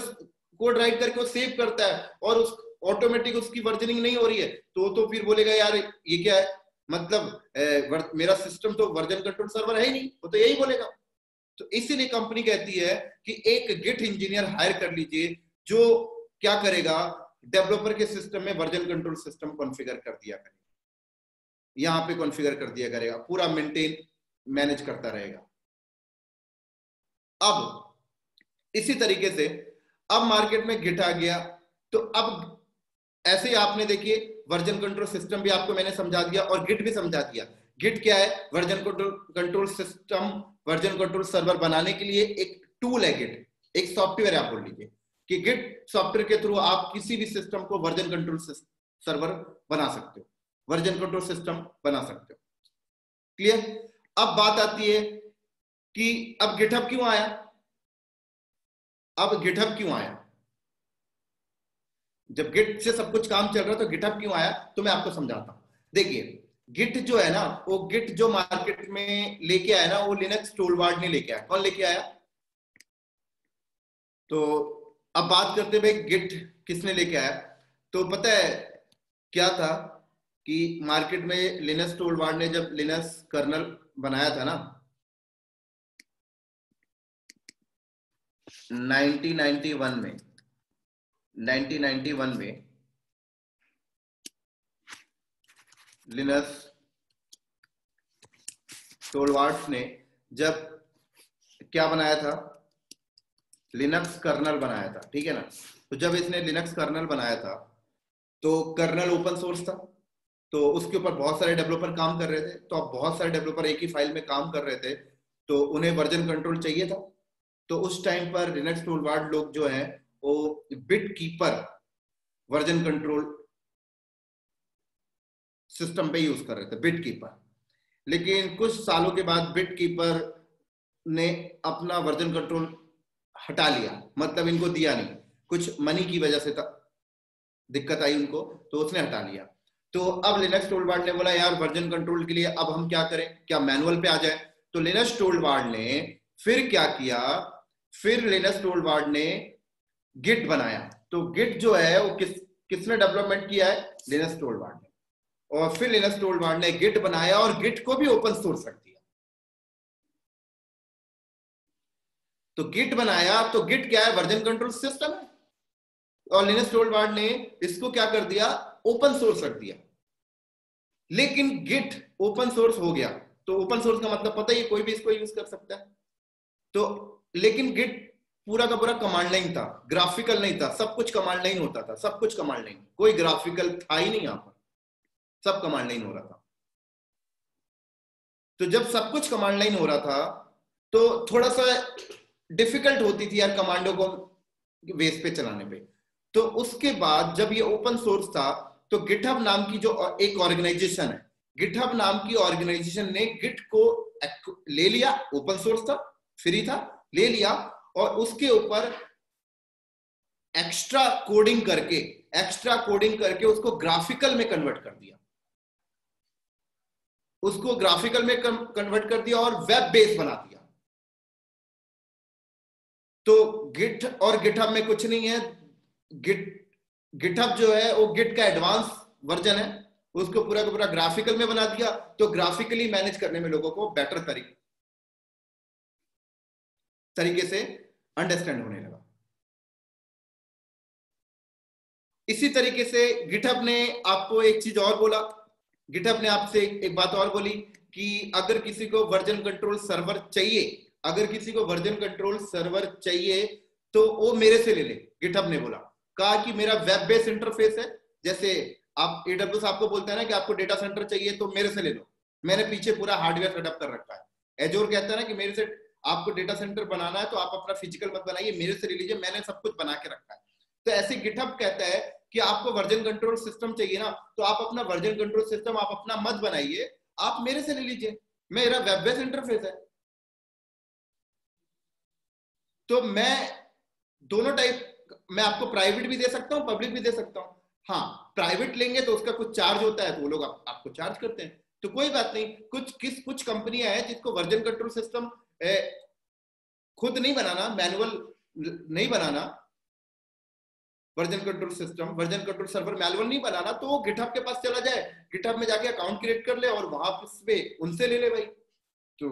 कोड राइट करके वो सेव करता है और उस ऑटोमेटिक उसकी वर्जनिंग नहीं हो रही है तो फिर बोलेगा यार ये क्या है, मतलब मेरा सिस्टम तो वर्जन कंट्रोल सर्वर है ही नहीं, वो तो यही बोलेगा। तो इसीलिए कंपनी कहती है कि एक गिट इंजीनियर हायर कर लीजिए जो क्या करेगा, डेवलपर के सिस्टम में वर्जन कंट्रोल सिस्टम कॉन्फ़िगर कर दिया करेगा, यहां पे कॉन्फ़िगर कर दिया करेगा, पूरा मेंटेन मैनेज करता रहेगा। अब इसी तरीके से अब मार्केट में गिट आ गया, तो अब ऐसे ही आपने देखिए वर्जन कंट्रोल सिस्टम भी आपको मैंने समझा दिया और गिट भी समझा दिया। गिट क्या है, version control system, version control server बनाने के लिए एक टूल है गिट, एक सॉफ्टवेयर है। आप बोल लीजिए कि गिट सॉफ्टवेयर के थ्रू आप किसी भी सिस्टम को वर्जन कंट्रोल सर्वर बना सकते हो, वर्जन कंट्रोल सिस्टम बना सकते हो। क्लियर। अब बात आती है कि अब गिटहब क्यों आया, अब गिटहब क्यों आया, जब गिट से सब कुछ काम चल रहा है तो गिटहब क्यों आया, तो मैं आपको समझाता हूं। देखिए गिट जो है ना, वो गिट जो मार्केट में लेके आया ना, वो लिनक्स टूलबार्ड नहीं लेके आया। कौन लेके आया, तो अब बात करते हैं भाई गिट किसने लेके आया। तो पता है क्या था कि मार्केट में लिनस टोरवाल्ड ने जब लिनस कर्नल बनाया था ना 1991 में 1991 में लिनस टोरवाल्ड्स ने जब क्या बनाया था, लिनक्स कर्नल बनाया था, ठीक है ना। तो जब इसने लिनक्स कर्नल बनाया था तो कर्नल ओपन सोर्स था, तो उसके ऊपर बहुत सारे डेवलपर काम कर रहे थे। तो अब बहुत सारे डेवलपर एक ही फाइल में काम कर रहे थे, तो उन्हें वर्जन कंट्रोल चाहिए था। तो उस टाइम पर लिनक्स टोरवाल्ड लोग जो हैं वो bit keeper version control system पे यूज कर रहे थे, बिट कीपर। लेकिन कुछ सालों के बाद बिट कीपर ने अपना वर्जन कंट्रोल हटा लिया, मतलब इनको दिया नहीं, कुछ मनी की वजह से दिक्कत आई उनको, तो उसने हटा लिया। तो अब लिनक्स टोरवाल्ड ने बोला यार वर्जन कंट्रोल के लिए अब हम क्या करें, क्या मैनुअल पे आ जाए। तो लिनक्स टोरवाल्ड ने फिर क्या किया, फिर लिनक्स टोरवाल्ड ने गिट बनाया। तो गिट जो है वो किसने डेवलपमेंट किया है, लिनक्स टोरवाल्ड ने। और फिर लिनक्स टोरवाल्ड ने गिट बनाया और गिट को भी ओपन सोर्स रख दिया। तो गिट बनाया, तो गिट क्या है, वर्जन कंट्रोल सिस्टम है, और लिनक्स टोरवाल्ड ने इसको क्या कर दिया, ओपन सोर्स रख दिया। लेकिन गिट ओपन सोर्स हो गया, तो ओपन सोर्स का मतलब पता ही है, कोई भी इसको यूज कर सकता है। तो लेकिन गिट पूरा का पूरा कमांड लाइन था, ग्राफिकल नहीं था। सब कुछ कमांड लाइन होता था, सब कुछ कमांड लाइन, कोई ग्राफिकल था ही नहीं, यहां पर सब कमांड लाइन हो रहा था। तो जब सब कुछ कमांड लाइन हो रहा था तो थोड़ा सा डिफिकल्ट होती थी यार कमांडो को बेस पे चलाने पे। तो उसके बाद जब ये ओपन सोर्स था तो गिटहब नाम की जो एक ऑर्गेनाइजेशन है, गिटहब नाम की ऑर्गेनाइजेशन ने गिट को ले लिया, ओपन सोर्स था, फ्री था, ले लिया, और उसके ऊपर एक्स्ट्रा कोडिंग करके उसको ग्राफिकल में कन्वर्ट कर दिया, उसको ग्राफिकल में कन्वर्ट कर दिया और वेब बेस बना दिया। तो गिट और गिटहब में कुछ नहीं है, गिटहब जो है वो गिट का एडवांस वर्जन है, उसको पूरा का पूरा ग्राफिकल में बना दिया। तो ग्राफिकली मैनेज करने में लोगों को बेटर तरीके से अंडरस्टैंड होने लगा। इसी तरीके से गिटहब ने आपको एक चीज और बोला, गिटहब ने आपसे एक बात और बोली कि अगर किसी को वर्जन कंट्रोल सर्वर चाहिए, अगर किसी को वर्जन कंट्रोल सर्वर चाहिए तो वो मेरे से ले ले। गिटहब ने बोला, कहा कि मेरा वेब बेस्ड इंटरफेस है, जैसे आप AWS आपको बोलता है ना कि आपको डेटा सेंटर चाहिए तो मेरे से ले लो, मैंने पीछे पूरा हार्डवेयर सेटअप कर रखा है। एजोर कहता है ना कि मेरे से आपको डेटा सेंटर बनाना है तो आप अपना फिजिकल मत बनाइए, मेरे से ले लीजिए, मैंने सब कुछ बना के रखा है। तो ऐसे गिटहब कहता है कि आपको वर्जन कंट्रोल सिस्टम चाहिए ना, तो आप अपना वर्जन कंट्रोल सिस्टम आप अपना मत बनाइए, आप मेरे से ले लीजिए, मेरा वेब बेस्ड इंटरफेस है। तो मैं दोनों टाइप, मैं आपको प्राइवेट भी दे सकता हूं, पब्लिक भी दे सकता हूं। हाँ, प्राइवेट लेंगे तो उसका कुछ चार्ज होता है, तो वो लोग आपको चार्ज करते हैं, तो कोई बात नहीं। कुछ कंपनियां हैं जिसको वर्जन कंट्रोल सिस्टम खुद नहीं बनाना, मैनुअल नहीं बनाना, version control system, version control server manual नहीं बनाना, तो वो गिटहब के पास चला जाए, गिटहब में जाके अकाउंट क्रिएट कर ले और वहां पे उनसे ले ले भाई। तो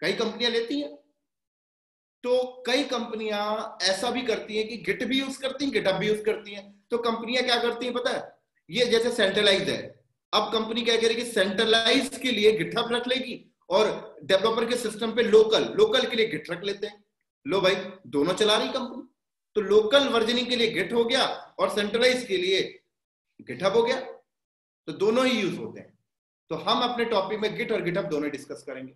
कई कंपनियां लेती हैं। तो कई कंपनियां ऐसा भी करती हैं कि गिट भी यूज करती हैं, गिटहब भी यूज करती हैं। तो कंपनियां क्या करती हैं पता है, ये जैसे सेंट्रलाइज है, अब कंपनी क्या करेगी, सेंट्रलाइज के लिए गिटहब रख लेगी और डेवलपर के सिस्टम पे लोकल के लिए गिट रख लेते हैं। लो भाई, दोनों चला रही कंपनी। तो लोकल वर्जनिंग के लिए गिट हो गया और सेंट्रलाइज के लिए गिटहब हो गया, तो दोनों ही यूज होते हैं। तो हम अपने टॉपिक में गिट और गिटहब दोनों डिस्कस करेंगे।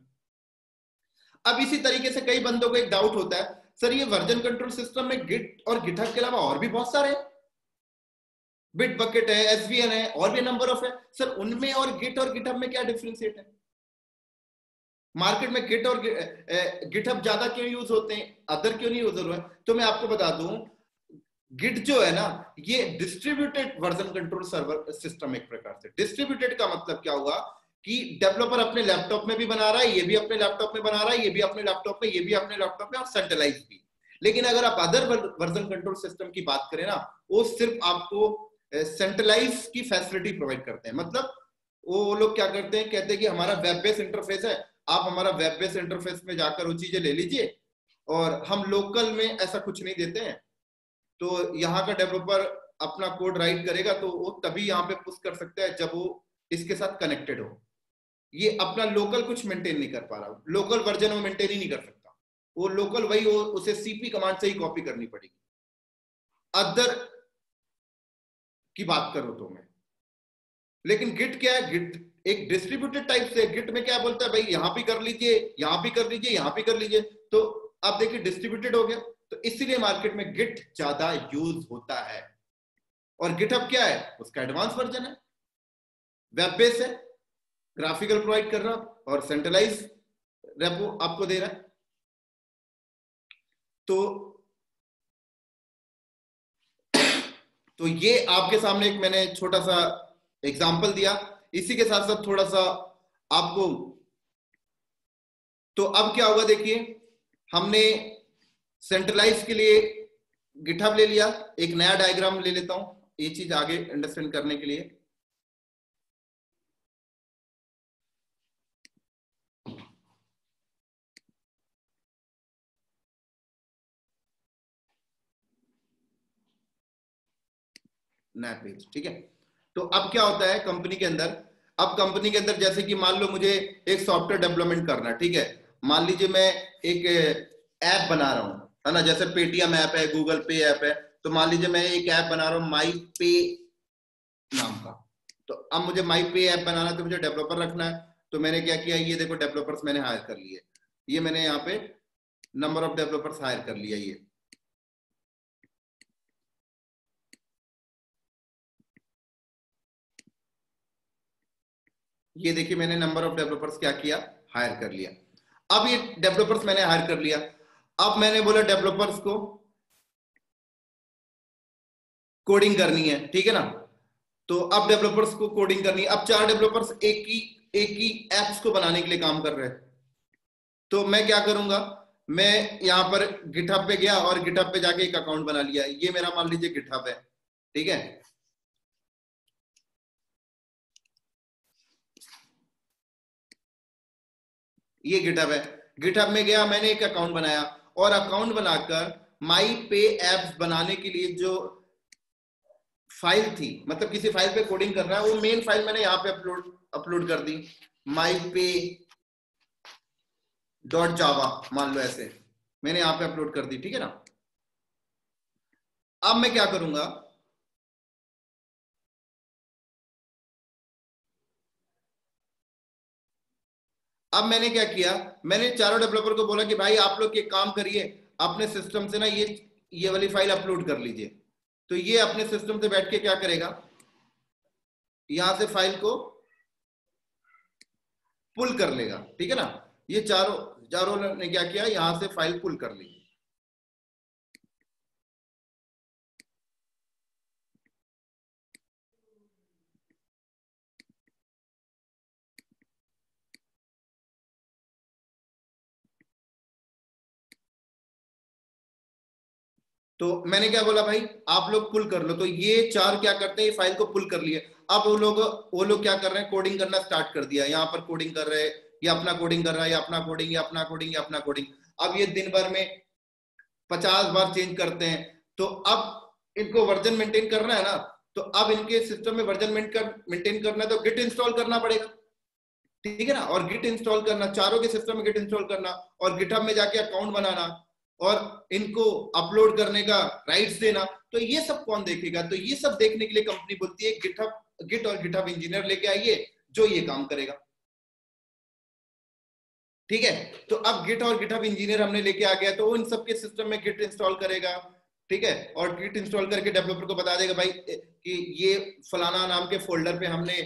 अब इसी तरीके से कई बंदों को एक डाउट होता है, सर ये वर्जन कंट्रोल सिस्टम में गिट और गिटहब के अलावा और भी बहुत सारे हैं, बिट बकेट है, SVN है, और भी नंबर ऑफ है, सर उनमें और गिट और गिटहब में क्या डिफरेंशिएट है, मार्केट में गिट और गिटहब ज्यादा क्यों यूज होते हैं, अदर क्यों नहीं यूज हो रहे हैं। तो मैं आपको बता दूं, गिट जो है ना, ये distributed version control server system, एक प्रकार से डिस्ट्रीब्यूटेड का मतलब क्या हुआ कि डेवलपर अपने लैपटॉप में भी बना रहा है, ये भी अपने लैपटॉप में बना रहा है, ये भी अपने लैपटॉप में, ये भी अपने लैपटॉप में, और सेंट्रलाइज भी। लेकिन अगर आप अदर वर्जन कंट्रोल सिस्टम की बात करें ना, वो सिर्फ आपको सेंट्रलाइज की फैसिलिटी प्रोवाइड करते हैं। मतलब वो लोग क्या करते हैं, कहते हैं कि हमारा वेब बेस्ड इंटरफेस है, आप हमारा वेब बेस्ड इंटरफेस में जाकर वो चीजें ले लीजिए, और हम लोकल में ऐसा कुछ नहीं देते हैं। तो यहाँ का डेवलपर अपना कोड राइट करेगा तो वो तभी यहाँ पे पुश कर सकता है जब वो इसके साथ कनेक्टेड हो। ये अपना लोकल कुछ मेंटेन नहीं कर पा रहा, लोकल वर्जन वो मेंटेन ही नहीं कर सकता, वो लोकल वही वो उसे सीपी कमांड से ही कॉपी करनी पड़ेगी। अदर की बात करो तो मैं, लेकिन गिट क्या है, गिट एक डिस्ट्रीब्यूटेड टाइप से, गिट में क्या बोलता है भाई यहां भी कर लीजिए, यहां भी कर लीजिए, यहां भी कर लीजिए, तो आप देखिए डिस्ट्रीब्यूटेड हो गया। तो इसीलिए मार्केट में गिट ज्यादा यूज होता है। और गिटहब क्या है, उसका एडवांस वर्जन है, वेब बेस है, ग्राफिकल प्रोवाइड कर रहा और सेंट्रलाइज रेपो आपको दे रहा है। तो ये आपके सामने एक मैंने छोटा सा एग्जांपल दिया, इसी के साथ साथ थोड़ा सा आपको, तो अब क्या होगा देखिए, हमने सेंट्रलाइज के लिए गिटहब ले लिया, एक नया डायग्राम ले लेता हूं ये चीज आगे अंडरस्टैंड करने के लिए। नया पेज, ठीक है। तो अब क्या होता है कंपनी के अंदर, अब कंपनी के अंदर जैसे कि मान लो मुझे एक सॉफ्टवेयर डेवलपमेंट करना है, ठीक है। मान लीजिए मैं एक ऐप बना रहा हूं, है ना, जैसे पेटीएम ऐप है, गूगल पे ऐप है, तो मान लीजिए मैं एक ऐप बना रहा हूं माई पे नाम का। तो अब मुझे माई पे ऐप बनाना है, तो मुझे डेवलपर रखना है। तो मैंने क्या किया, ये देखो डेवलपर्स मैंने हायर कर लिए, ये मैंने यहाँ पे नंबर ऑफ डेवलपर्स हायर कर लिया। ये देखिए मैंने नंबर ऑफ डेवलपर्स क्या किया, हायर कर लिया। अब ये डेवलपर्स मैंने हायर कर लिया, अब मैंने बोला डेवलपर्स को कोडिंग करनी है, ठीक है ना। तो अब डेवलपर्स को कोडिंग करनी है, अब 4 डेवलपर्स एक ही एप्स को बनाने के लिए काम कर रहे हैं। तो मैं क्या करूंगा, मैं यहाँ पर गिटहब पे गया और गिटहब पे जाके एक अकाउंट बना लिया, ये मेरा मान लीजिए गिटहब है, ठीक है। ये गिटहब है, गिटहब में गया, मैंने एक अकाउंट बनाया, और अकाउंट बनाकर माई पे एप्स बनाने के लिए जो फाइल थी, मतलब किसी फाइल पे कोडिंग करना है, वो मेन फाइल मैंने यहाँ पे अपलोड कर दी, माई पे डॉट जावा, मान लो ऐसे मैंने यहाँ पे अपलोड कर दी, ठीक है ना। अब मैं क्या करूंगा, अब मैंने क्या किया, मैंने चारों डेवलपर को बोला कि भाई आप लोग एक काम करिए, अपने सिस्टम से ना ये वाली फाइल अपलोड कर लीजिए। तो ये अपने सिस्टम से बैठ के क्या करेगा, यहां से फाइल को पुल कर लेगा, ठीक है ना। ये चारों चारों ने क्या किया, यहां से फाइल पुल कर ली। तो मैंने क्या बोला भाई आप लोग पुल कर लो, तो ये चार क्या करते हैं, ये फाइल को पुल कर लिए। अब वो लोग क्या कर रहे हैं, कोडिंग करना स्टार्ट कर दिया, यहाँ पर कोडिंग कर रहे हैं, ये अपना कोडिंग कर रहा है, ये अपना कोडिंग, ये अपना कोडिंग, ये अपना कोडिंग। अब ये दिन भर में 50 बार चेंज करते हैं। तो अब इनको वर्जन मेंटेन करना है ना, तो अब इनके सिस्टम में वर्जन मेंटेन करना है, तो गिट इंस्टॉल करना पड़ेगा, ठीक है ना। और गिट इंस्टॉल करना, चारों के सिस्टम में गिट इंस्टॉल करना, और गिटहब में जाके अकाउंट बनाना, और इनको अपलोड करने का राइट्स देना। तो ये सब कौन देखेगा, तो ये सब देखने के लिए कंपनी बोलती है गिट और गिटहब इंजीनियर लेके आइए जो ये काम करेगा, ठीक है। तो अब गिट और गिटहब इंजीनियर हमने लेके आ गया, तो वो इन सबके सिस्टम में गिट इंस्टॉल करेगा, ठीक है। और गिट इंस्टॉल करके डेवलपर को बता देगा भाई कि ये फलाना नाम के फोल्डर पे हमने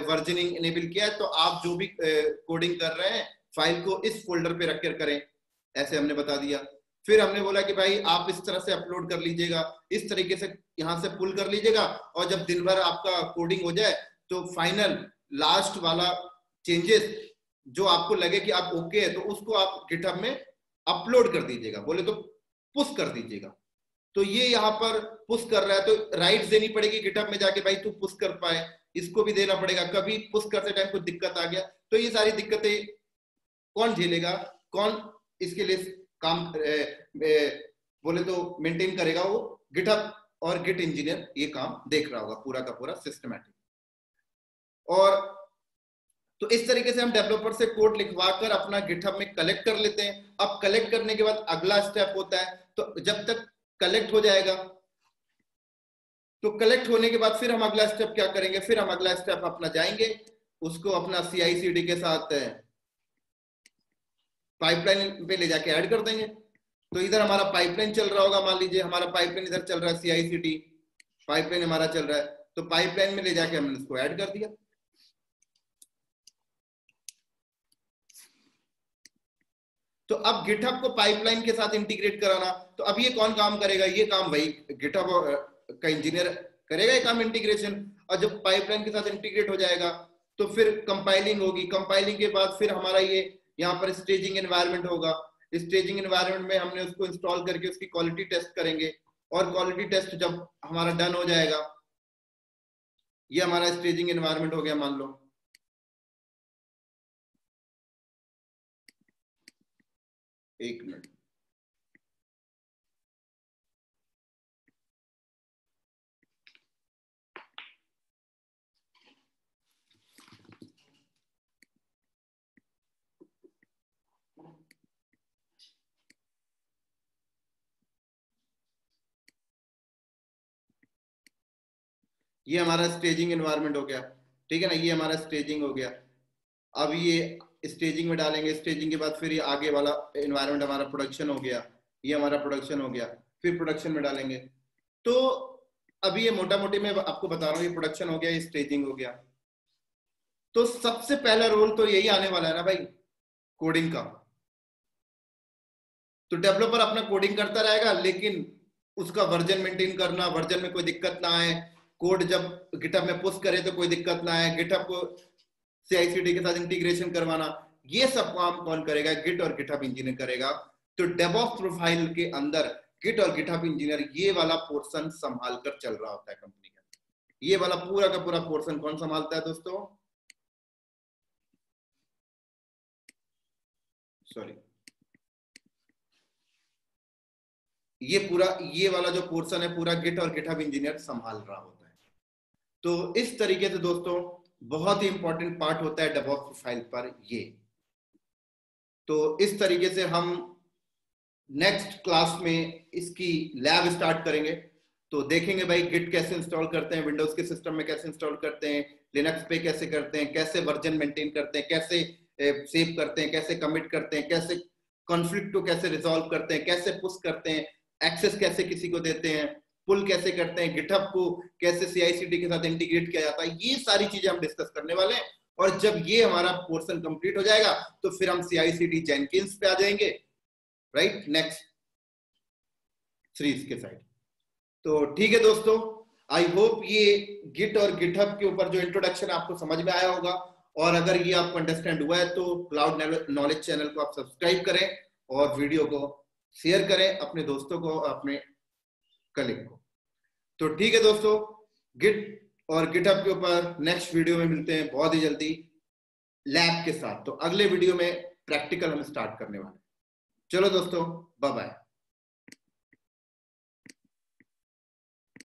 वर्जनिंग इनेबल किया है, तो आप जो भी कोडिंग कर रहे हैं फाइल को इस फोल्डर पे रखकर करें, ऐसे हमने बता दिया। फिर हमने बोला कि भाई आप इस तरह से अपलोड कर लीजिएगा, इस तरीके से यहाँ से पुल कर लीजिएगा, और जब दिन भर आपका कोडिंग हो जाए तो फाइनल लास्ट वाला चेंजेस जो आपको लगे कि आप ओके है, तो उसको आप गिटहब में अपलोड कर दीजिएगा। बोले तो पुश कर दीजिएगा। तो ये यहाँ पर पुश कर रहा है तो राइट्स देनी पड़ेगी गिटहब में जाके, भाई तू पुश कर पाए, इसको भी देना पड़ेगा। कभी पुश करते टाइम कुछ दिक्कत आ गया तो ये सारी दिक्कतें कौन झेलेगा, कौन इसके लिए काम बोले तो मेंटेन करेगा, वो गिटहब और गिट इंजीनियर ये काम देख रहा होगा पूरा का पूरा सिस्टमैटिक। और तो इस तरीके से हम डेवलपर से कोड लिखवाकर अपना गिटहब में कलेक्ट कर लेते हैं। अब कलेक्ट करने के बाद अगला स्टेप होता है, तो जब तक कलेक्ट हो जाएगा, तो कलेक्ट होने के बाद फिर हम अगला स्टेप क्या करेंगे, फिर हम अगला स्टेप अपना जाएंगे, उसको अपना CI/CD के साथ पाइपलाइन पे ले जाके ऐड कर देंगे। तो इधर हमारा पाइपलाइन चल रहा होगा, मान लीजिए हमारा पाइपलाइन इधर चल रहा है, CI/CD पाइपलाइन हमारा चल रहा है, तो पाइपलाइन में ले जाके हमने उसको ऐड कर दिया। तो अब गिटहब को पाइपलाइन के साथ इंटीग्रेट कराना, तो अब ये कौन काम करेगा, ये काम भाई गिटहब का इंजीनियर करेगा ये काम इंटीग्रेशन। और जब पाइपलाइन के साथ इंटीग्रेट हो जाएगा तो फिर कंपाइलिंग होगी, कंपाइलिंग के बाद फिर हमारा ये यहाँ पर स्टेजिंग एनवायरनमेंट होगा। स्टेजिंग एनवायरनमेंट में हमने उसको इंस्टॉल करके उसकी क्वालिटी टेस्ट करेंगे, और क्वालिटी टेस्ट जब हमारा डन हो जाएगा, ये हमारा स्टेजिंग एनवायरनमेंट हो गया मान लो। एक मिनट, ये हमारा स्टेजिंग एनवायरनमेंट हो गया, ठीक है ना, ये हमारा स्टेजिंग हो गया। अब ये स्टेजिंग में डालेंगे, स्टेजिंग के बाद फिर ये आगे वाला एनवायरनमेंट हमारा प्रोडक्शन हो गया, ये हमारा प्रोडक्शन हो गया, फिर प्रोडक्शन में डालेंगे। तो अभी ये मोटा मोटी मैं आपको बता रहा हूँ, ये प्रोडक्शन हो गया, ये स्टेजिंग हो गया। तो सबसे पहला रोल तो यही आने वाला है ना भाई, कोडिंग का। तो डेवलपर अपना कोडिंग करता रहेगा, लेकिन उसका वर्जन मेंटेन करना, वर्जन में कोई दिक्कत ना आए, कोड जब गिटहब में पुश करे तो कोई दिक्कत ना आए, गिटहब को CI/CD के साथ इंटीग्रेशन करवाना, ये सब काम कौन करेगा, गिट और गिटहब इंजीनियर करेगा। तो डेवऑप्स प्रोफाइल के अंदर गिट और गिटहब इंजीनियर ये वाला पोर्शन संभाल कर चल रहा होता है कंपनी का। ये वाला पूरा का पूरा पोर्शन कौन संभालता है दोस्तों, सॉरी, ये पूरा ये वाला जो पोर्शन है पूरा गिट और गिटहब इंजीनियर संभाल रहा होता है। तो इस तरीके से दोस्तों बहुत ही इंपॉर्टेंट पार्ट होता है डेवऑप्स प्रोफाइल पर ये। तो इस तरीके से हम नेक्स्ट क्लास में इसकी लैब स्टार्ट करेंगे, तो देखेंगे भाई गिट कैसे इंस्टॉल करते हैं, विंडोज के सिस्टम में कैसे इंस्टॉल करते हैं, लिनक्स पे कैसे करते हैं, कैसे वर्जन मेंटेन करते हैं, कैसे सेव करते हैं, कैसे कमिट करते हैं, कैसे कॉन्फ्लिक्ट को कैसे रिजॉल्व करते हैं, कैसे पुश करते हैं, एक्सेस कैसे किसी को देते हैं, पुल कैसे करते हैं, गिटहब को कैसे CI/CD के साथ इंटीग्रेट किया जाता है, ये सारी चीजें हम डिस्कस करने वाले हैं। और जब ये हमारा पोर्शन कंप्लीट हो जाएगा तो फिर हम CI/CD जेनकिंस पे आ जाएंगे, राइट, नेक्स्ट सीरीज के साइड। तो ठीक है दोस्तों, आई होप ये गिट और गिटहब के ऊपर जो इंट्रोडक्शन आपको समझ में आया होगा, और अगर ये आपको अंडरस्टैंड हुआ है तो क्लाउड नॉलेज चैनल को आप सब्सक्राइब करें और वीडियो को शेयर करें अपने दोस्तों को, अपने कलीग को। तो ठीक है दोस्तों, गिट और गिटहब के ऊपर नेक्स्ट वीडियो में मिलते हैं बहुत ही जल्दी लैब के साथ। तो अगले वीडियो में प्रैक्टिकल हम स्टार्ट करने वाले हैं। चलो दोस्तों, बाय बाय।